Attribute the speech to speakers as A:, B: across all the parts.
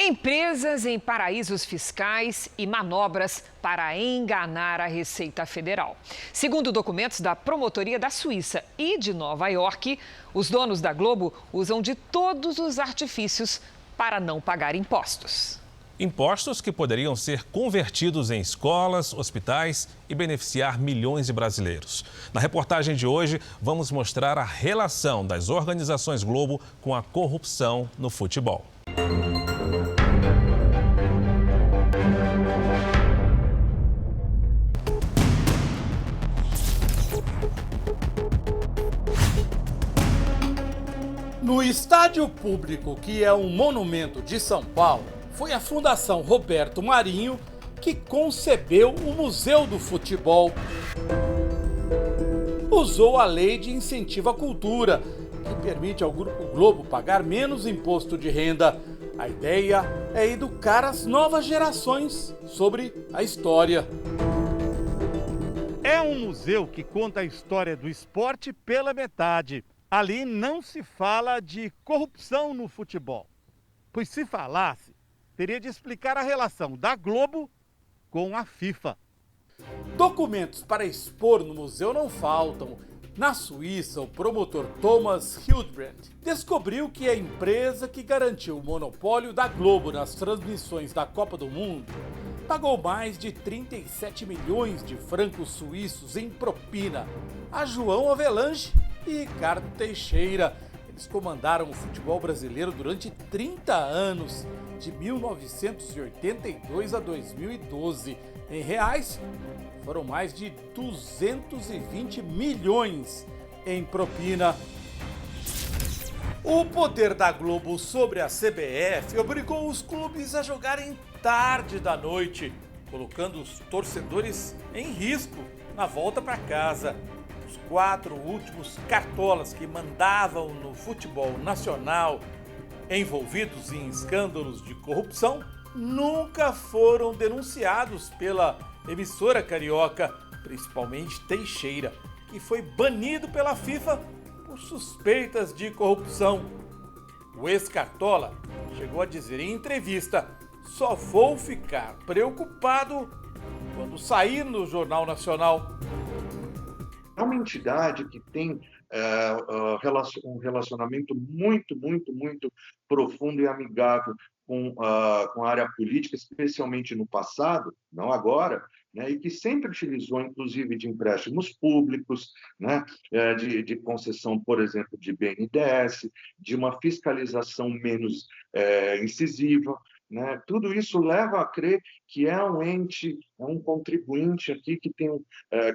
A: Empresas em paraísos fiscais e manobras para enganar a Receita Federal. Segundo documentos da Promotoria da Suíça e de Nova York, os donos da Globo usam de todos os artifícios para não pagar impostos.
B: Impostos que poderiam ser convertidos em escolas, hospitais e beneficiar milhões de brasileiros. Na reportagem de hoje, vamos mostrar a relação das organizações Globo com a corrupção no futebol.
C: No Estádio Público, que é um monumento de São Paulo, foi a Fundação Roberto Marinho que concebeu o Museu do Futebol. Usou a Lei de Incentivo à Cultura, que permite ao Grupo Globo pagar menos imposto de renda. A ideia é educar as novas gerações sobre a história.
D: É um museu que conta a história do esporte pela metade. Ali não se fala de corrupção no futebol, pois se falasse, teria de explicar a relação da Globo com a FIFA.
C: Documentos para expor no museu não faltam. Na Suíça, o promotor Thomas Hildebrandt descobriu que a empresa que garantiu o monopólio da Globo nas transmissões da Copa do Mundo pagou mais de 37 milhões de francos suíços em propina a João Avelange e Ricardo Teixeira. Eles comandaram o futebol brasileiro durante 30 anos, de 1982 a 2012. Em reais, foram mais de 220 milhões em propina. O poder da Globo sobre a CBF obrigou os clubes a jogarem tarde da noite, colocando os torcedores em risco na volta para casa. Os 4 últimos cartolas que mandavam no futebol nacional, envolvidos em escândalos de corrupção, nunca foram denunciados pela emissora carioca, principalmente Teixeira, que foi banido pela FIFA por suspeitas de corrupção. O ex-cartola chegou a dizer em entrevista: "Só vou ficar preocupado quando sair no Jornal Nacional."
E: É uma entidade que tem um relacionamento muito profundo e amigável com a área política, especialmente no passado, não agora, né, e que sempre utilizou, inclusive, de empréstimos públicos, né, de concessão, por exemplo, de BNDES, de uma fiscalização menos incisiva, né? Tudo isso leva a crer que é um ente, é um contribuinte aqui que tem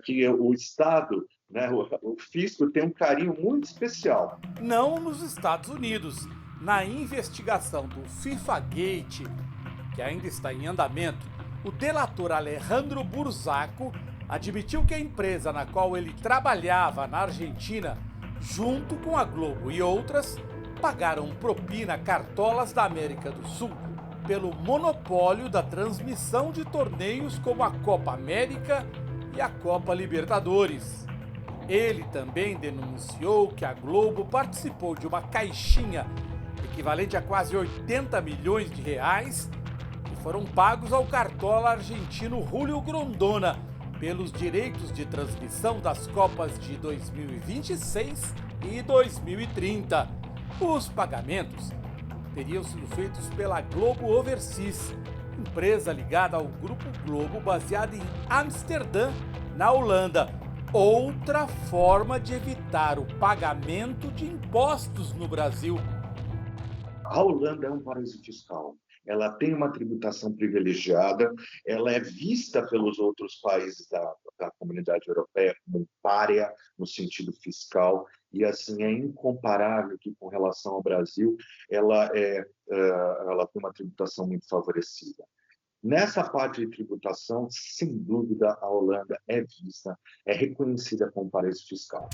E: que o Estado, né, o fisco tem um carinho muito especial.
C: Não nos Estados Unidos. Na investigação do FIFA Gate, que ainda está em andamento, o delator Alejandro Burzaco admitiu que a empresa na qual ele trabalhava na Argentina, junto com a Globo e outras, pagaram propina cartolas da América do Sul pelo monopólio da transmissão de torneios como a Copa América e a Copa Libertadores. Ele também denunciou que a Globo participou de uma caixinha equivalente a quase 80 milhões de reais que foram pagos ao cartola argentino Julio Grondona pelos direitos de transmissão das Copas de 2026 e 2030. Os pagamentos teriam sido feitos pela Globo Overseas, empresa ligada ao Grupo Globo baseada em Amsterdã, na Holanda. Outra forma de evitar o pagamento de impostos no Brasil.
E: A Holanda é um paraíso fiscal. Ela tem uma tributação privilegiada, ela é vista pelos outros países da comunidade europeia como pária no sentido fiscal, e assim é incomparável que, com relação ao Brasil, ela tem uma tributação muito favorecida. Nessa parte de tributação, sem dúvida, a Holanda é vista, é reconhecida como paraíso fiscal.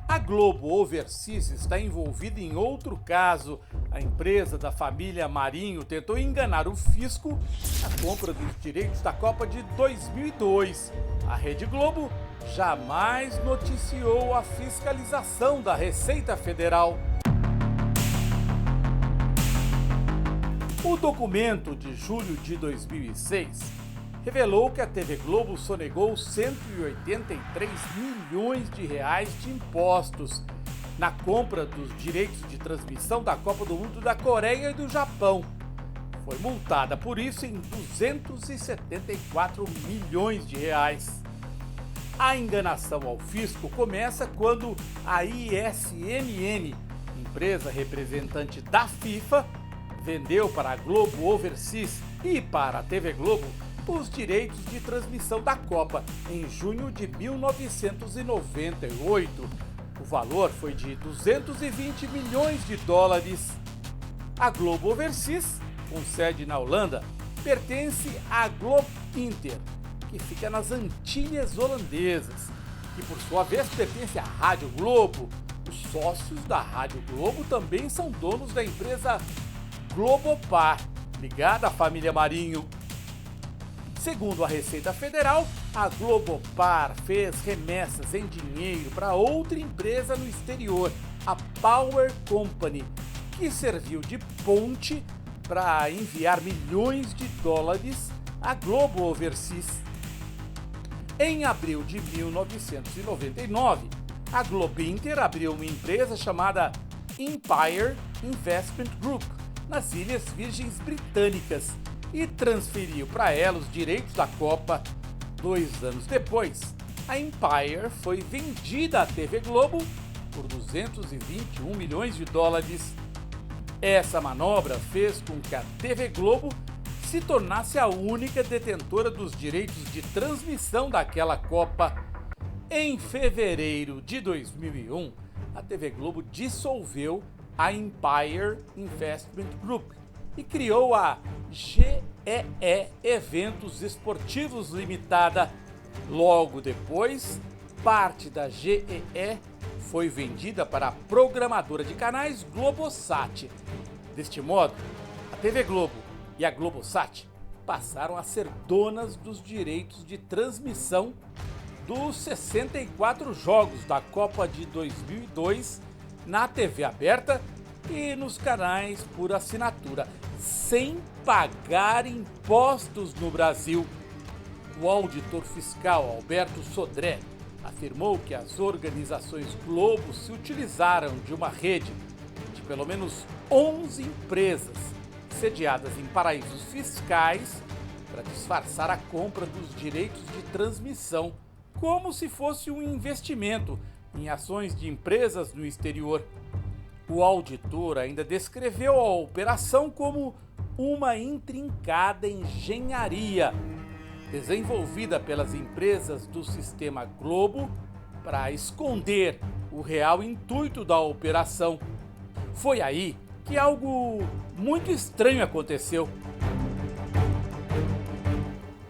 C: A Globo Overseas está envolvida em outro caso. A empresa da família Marinho tentou enganar o fisco na compra dos direitos da Copa de 2002. A Rede Globo jamais noticiou a fiscalização da Receita Federal. O documento de julho de 2006 revelou que a TV Globo sonegou 183 milhões de reais de impostos na compra dos direitos de transmissão da Copa do Mundo da Coreia e do Japão. Foi multada por isso em 274 milhões de reais. A enganação ao fisco começa quando a ISMN, empresa representante da FIFA, vendeu para a Globo Overseas e para a TV Globo os direitos de transmissão da Copa em junho de 1998. O valor foi de 220 milhões de dólares. A Globo Overseas, com sede na Holanda, pertence à Globo Inter, que fica nas Antilhas Holandesas, que por sua vez pertence à Rádio Globo. Os sócios da Rádio Globo também são donos da empresa Globopar, ligada à família Marinho. Segundo a Receita Federal, a Globopar fez remessas em dinheiro para outra empresa no exterior, a Power Company, que serviu de ponte para enviar milhões de dólares à Globo Overseas. Em abril de 1999, a Globo Inter abriu uma empresa chamada Empire Investment Group nas Ilhas Virgens Britânicas e transferiu para ela os direitos da Copa. 2 anos depois, a Empire foi vendida à TV Globo por 221 milhões de dólares. Essa manobra fez com que a TV Globo se tornasse a única detentora dos direitos de transmissão daquela Copa. Em fevereiro de 2001, a TV Globo dissolveu a Empire Investment Group e criou a GEE Eventos Esportivos Limitada. Logo depois, parte da GEE foi vendida para a programadora de canais Globosat. Deste modo, a TV Globo e a Globosat passaram a ser donas dos direitos de transmissão dos 64 jogos da Copa de 2002 na TV aberta e nos canais por assinatura, sem pagar impostos no Brasil. O auditor fiscal Alberto Sodré afirmou que as organizações Globo se utilizaram de uma rede de pelo menos 11 empresas sediadas em paraísos fiscais para disfarçar a compra dos direitos de transmissão, como se fosse um investimento em ações de empresas no exterior. O auditor ainda descreveu a operação como uma intrincada engenharia desenvolvida pelas empresas do sistema Globo para esconder o real intuito da operação. Foi aí que algo muito estranho aconteceu.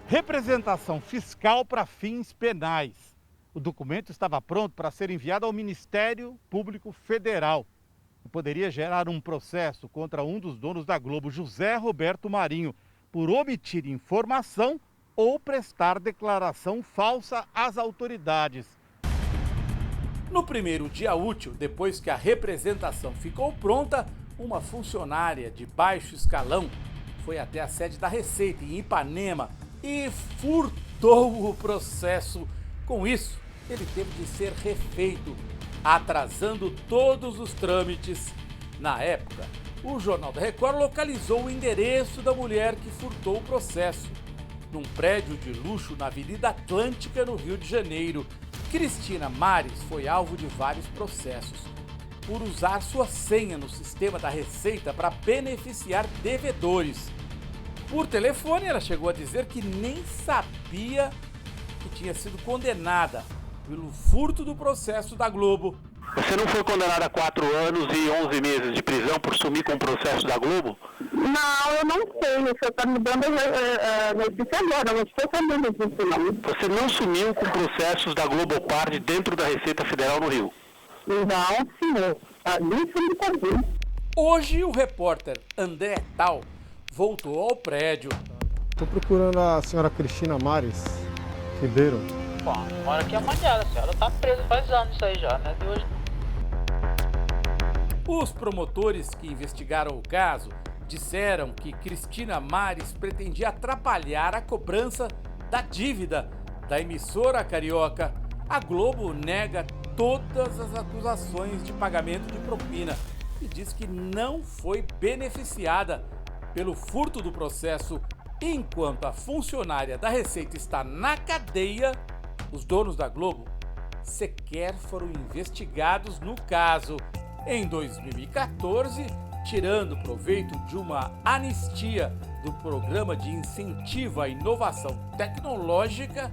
D: Representação fiscal para fins penais. O documento estava pronto para ser enviado ao Ministério Público Federal e poderia gerar um processo contra um dos donos da Globo, José Roberto Marinho, por omitir informação ou prestar declaração falsa às autoridades.
C: No primeiro dia útil, depois que a representação ficou pronta, uma funcionária de baixo escalão foi até a sede da Receita em Ipanema e furtou o processo. Com isso, ele teve de ser refeito, atrasando todos os trâmites. Na época, o Jornal da Record localizou o endereço da mulher que furtou o processo, num prédio de luxo na Avenida Atlântica, no Rio de Janeiro. Cristina Mares foi alvo de vários processos por usar sua senha no sistema da Receita para beneficiar devedores. Por telefone, ela chegou a dizer que nem sabia que tinha sido condenada pelo furto do processo da Globo.
F: Você não foi condenada a 4 anos e 11 meses de prisão por sumir com o processo da Globo?
G: Não, eu não sei. O senhor está me dando notícia agora. Eu não estou sabendo disso, não.
F: Você não sumiu com processos da Globopar de dentro da Receita Federal no Rio?
G: Não, senhor. Ali foi me convite.
C: Hoje, o repórter André Tal voltou ao prédio.
H: Estou procurando a senhora Cristina Mares Ribeiro.
I: Bom, mora aqui amanhã, a senhora tá presa faz anos isso aí já, né? De hoje.
C: Os promotores que investigaram o caso disseram que Cristina Mares pretendia atrapalhar a cobrança da dívida da emissora carioca. A Globo nega todas as acusações de pagamento de propina e diz que não foi beneficiada pelo furto do processo. Enquanto a funcionária da Receita está na cadeia, os donos da Globo sequer foram investigados no caso. Em 2014, tirando proveito de uma anistia do Programa de Incentivo à Inovação Tecnológica,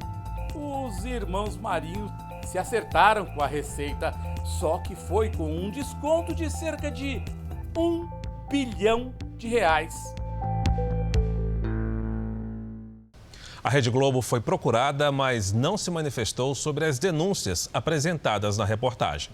C: os irmãos Marinho se acertaram com a Receita, só que foi com um desconto de cerca de R$1 bilhão.
B: A Rede Globo foi procurada, mas não se manifestou sobre as denúncias apresentadas na reportagem.